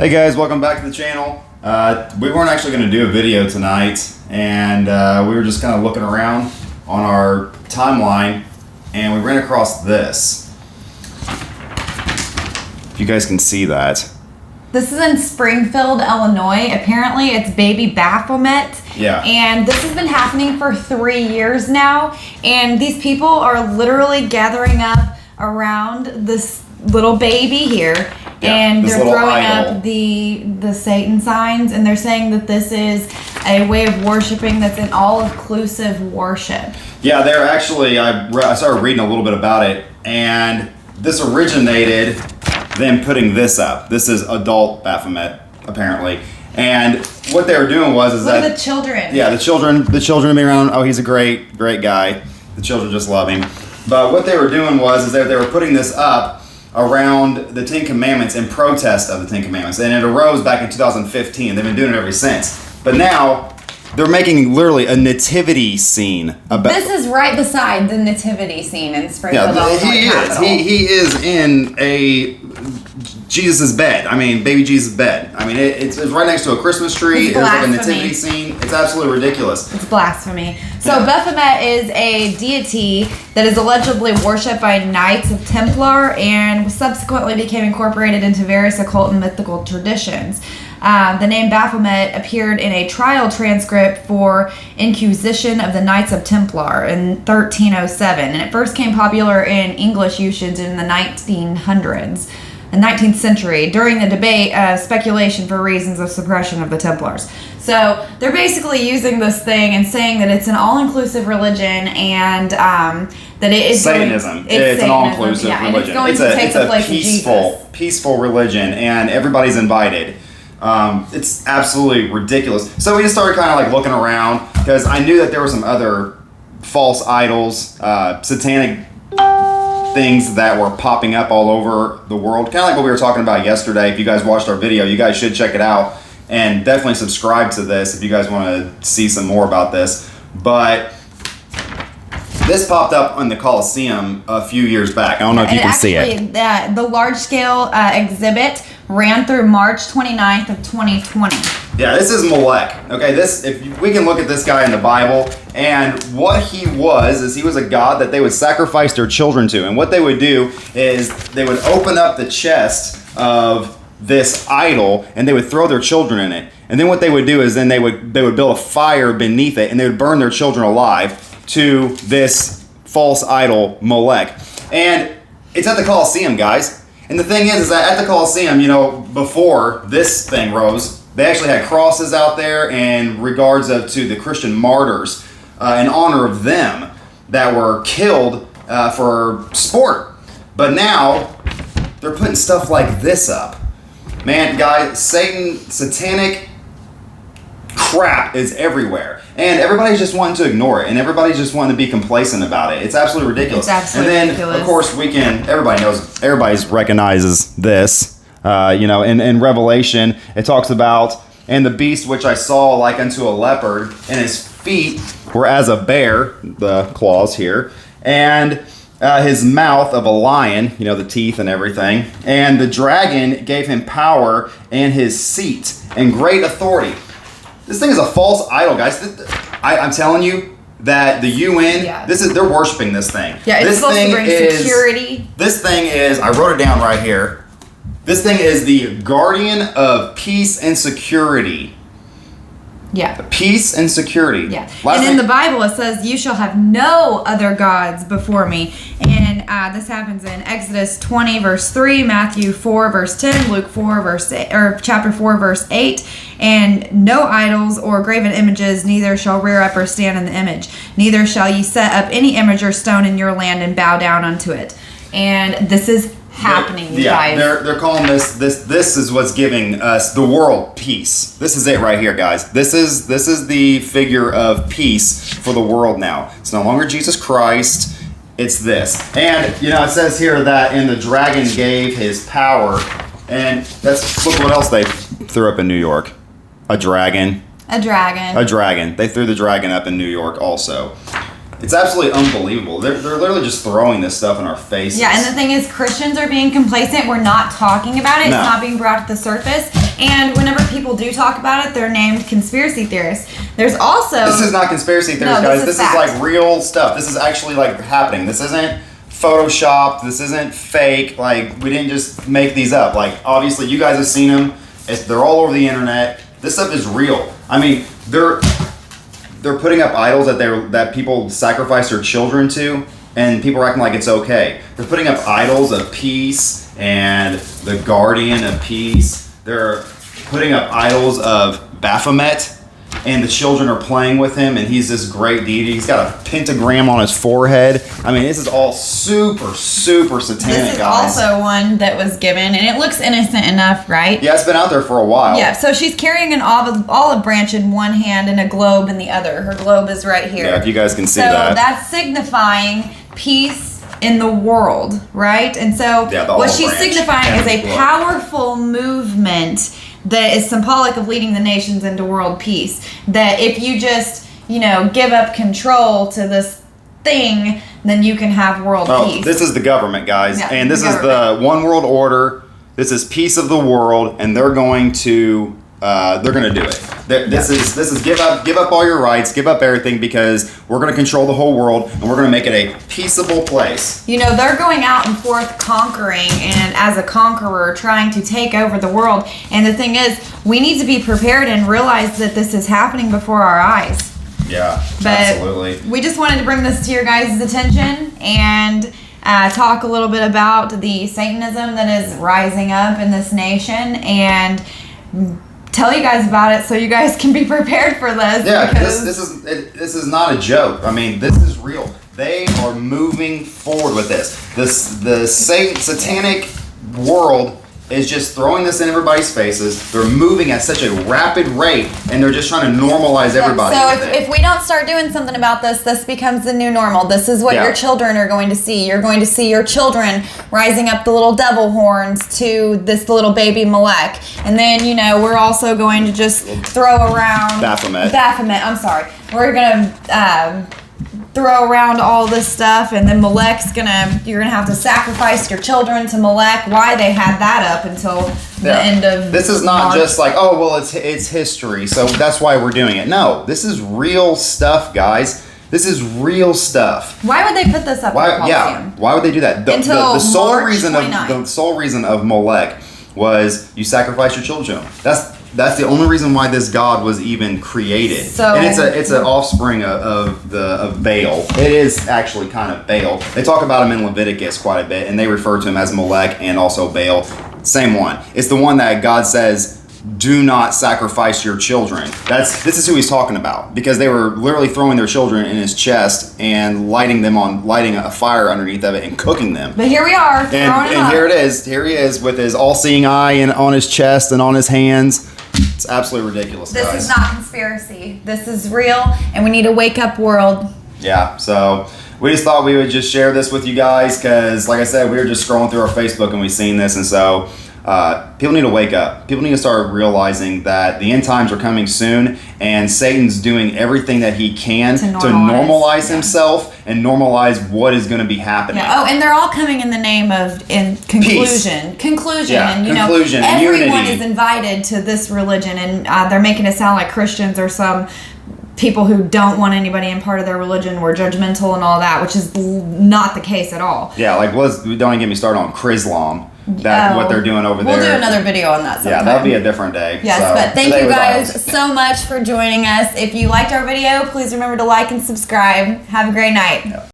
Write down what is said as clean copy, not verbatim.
Hey guys, welcome back to the channel. We weren't actually going to do a video tonight, and we were just kind of looking around on our timeline, and we ran across this. If you guys can see that. This is in Springfield, Illinois. Apparently it's baby Baphomet. Yeah. And this has been happening for 3 years now, and these people are literally gathering up around this little baby here. Yeah, and they're throwing idol. up the Satan signs, and they're saying that this is a way of worshiping that's an all-inclusive worship. Yeah, they're actually, I started reading a little bit about it, and this originated them putting this up. This is adult Baphomet, apparently. And what they were doing was Look at the children. Yeah, the children being around, oh, he's a great guy. The children just love him. But what they were doing was they were putting this up around the Ten Commandments in protest of the Ten Commandments. And it arose back in 2015. They've been doing it ever since. But now, they're making literally a nativity scene. This is right beside the nativity scene in Springfield, Illinois. He is in a Jesus' bed. I mean, baby Jesus' bed. I mean, it's right next to a Christmas tree. It's like a nativity scene. It's absolutely ridiculous. It's blasphemy. So Baphomet is a deity that is allegedly worshipped by Knights of Templar and subsequently became incorporated into various occult and mythical traditions. The name Baphomet appeared in a trial transcript for Inquisition of the Knights of Templar in 1307, and it first became popular in English usage in the 1900s. The 19th century, during the debate of speculation for reasons of suppression of the Templars. So they're basically using this thing and saying that it's an all-inclusive religion and that it is Satanism. It's an all-inclusive religion. It's a peaceful religion, and everybody's invited. It's absolutely ridiculous. So we just started kind of like looking around because I knew that there were some other false idols, satanic things that were popping up all over the world. Kind of like what we were talking about yesterday. If you guys watched our video, you guys should check it out and definitely subscribe to this if you guys want to see some more about this. But this popped up on the Coliseum a few years back. I don't know if you can see it. The large-scale exhibit ran through March 29th of 2020. Yeah, this is Molech. Okay, if we can look at this guy in the Bible, and what he was a god that they would sacrifice their children to. And what they would do is they would open up the chest of this idol and they would throw their children in it. And then what they would do is then they would build a fire beneath it and they would burn their children alive to this false idol Molech. And it's at the Coliseum, guys. And the thing is that at the Coliseum, before this thing rose, they actually had crosses out there in regards to the Christian martyrs in honor of them that were killed for sport. But now they're putting stuff like this up. Man, guys, satanic crap is everywhere. And everybody's just wanting to ignore it. And everybody's just wanting to be complacent about it. It's absolutely ridiculous. It's absolutely ridiculous. Of course, everybody recognizes this. In Revelation, it talks about, and the beast which I saw like unto a leopard, and his feet were as a bear, the claws here, and his mouth of a lion, the teeth and everything. And the dragon gave him power and his seat and great authority. This thing is a false idol, guys. I'm telling you that the UN, they're worshiping this thing. Yeah, it's supposed to bring security. This thing is, I wrote it down right here. This thing is the guardian of peace and security. Yeah. Peace and security. Yeah. And in the Bible it says, "You shall have no other gods before me." And this happens in Exodus 20 verse 3, Matthew 4 verse 10, Luke 4 verse 8, or chapter 4 verse 8. And no idols or graven images, neither shall rear up or stand in the image. Neither shall ye set up any image or stone in your land and bow down unto it. And this is happening, guys. They're calling this is what's giving us the world peace. This is it right here, guys. This is the figure of peace for the world now. It's no longer Jesus Christ. It's this. And it says here that the dragon gave his power. And look what else they threw up in New York. A dragon. A dragon. A dragon. They threw the dragon up in New York also. It's absolutely unbelievable. They're literally just throwing this stuff in our faces. Yeah, and the thing is, Christians are being complacent. We're not talking about it. No. It's not being brought to the surface. And whenever people do talk about it, they're named conspiracy theorists. There's also... This is not conspiracy theories, guys. This is like real stuff. This is actually like happening. This isn't photoshopped. This isn't fake. Like, we didn't just make these up. Like, obviously, you guys have seen them. They're all over the internet. This stuff is real. I mean, they're putting up idols that people sacrifice their children to, and people are acting like it's okay. They're putting up idols of peace and the guardian of peace. They're putting up idols of Baphomet, and the children are playing with him, and he's this great deity. He's got a pentagram on his forehead. I mean, this is all super, super satanic, This is guys. also one that was given, and it looks innocent enough, right? Yeah, it's been out there for a while. Yeah, so she's carrying an olive branch in one hand and a globe in the other. Her globe is right here. Yeah, if you guys can see so that. that's signifying peace in the world, right? And so what she's signifying is a powerful movement that is symbolic of leading the nations into world peace. That if you just, give up control to this thing, then you can have world peace. This is the government, guys. Yeah, and this is the one world order. This is peace of the world, and they're going to do it. This is give up all your rights, give up everything, because we're going to control the whole world, and we're going to make it a peaceable place. They're going out and forth conquering, and as a conqueror trying to take over the world. And the thing is, we need to be prepared and realize that this is happening before our eyes. Yeah, but absolutely. We just wanted to bring this to your guys' attention and talk a little bit about the Satanism that is rising up in this nation, and tell you guys about it so you guys can be prepared for this. Yeah, this is not a joke. I mean, this is real. They are moving forward with this. The satanic world is just throwing this in everybody's faces. They're moving at such a rapid rate, and they're just trying to normalize everybody. So if we don't start doing something about this becomes the new normal. This is what your children are going to see. You're going to see your children rising up the little devil horns to this little baby Molech. And then, we're also going to just throw around... Baphomet, I'm sorry. We're going to... throw around all this stuff, and then you're gonna have to sacrifice your children to Molech. Why they had that up until the end of this is not March. just like, oh well, it's history, so that's why we're doing it. No, this is real stuff, guys. This is real stuff. Why would they put this up in the Coliseum? Yeah, why would they do that? The sole reason of Molech was you sacrifice your children. That's the only reason why this god was even created. So, and it's an offspring of Baal. It is actually kind of Baal. They talk about him in Leviticus quite a bit, and they refer to him as Molech and also Baal. Same one. It's the one that God says, do not sacrifice your children. This is who he's talking about, because they were literally throwing their children in his chest and lighting a fire underneath of it and cooking them. But here we are, and here it is. Here he is with his all-seeing eye and on his chest and on his hands. It's absolutely ridiculous, guys. This is not conspiracy. This is real, and we need a wake-up world. Yeah, so we just thought we would just share this with you guys, because, like I said, we were just scrolling through our Facebook and we seen this, and so people need to wake up. People need to start realizing that the end times are coming soon, and Satan's doing everything that he can to normalize himself and normalize what is going to be happening. Yeah. Oh, and they're all coming in the name of conclusion. Peace. Conclusion. Yeah, and conclusion, everyone unity. is invited to this religion, and they're making it sound like Christians are some people who don't want anybody in part of their religion. We're judgmental and all that, which is not the case at all. Yeah, like don't even get me started on Chrislam. What they're doing over there. We'll do another video on that sometime. Yeah, that'll be a different day. Yes, so, but thank you guys so much for joining us. If you liked our video, please remember to like and subscribe. Have a great night. Yeah.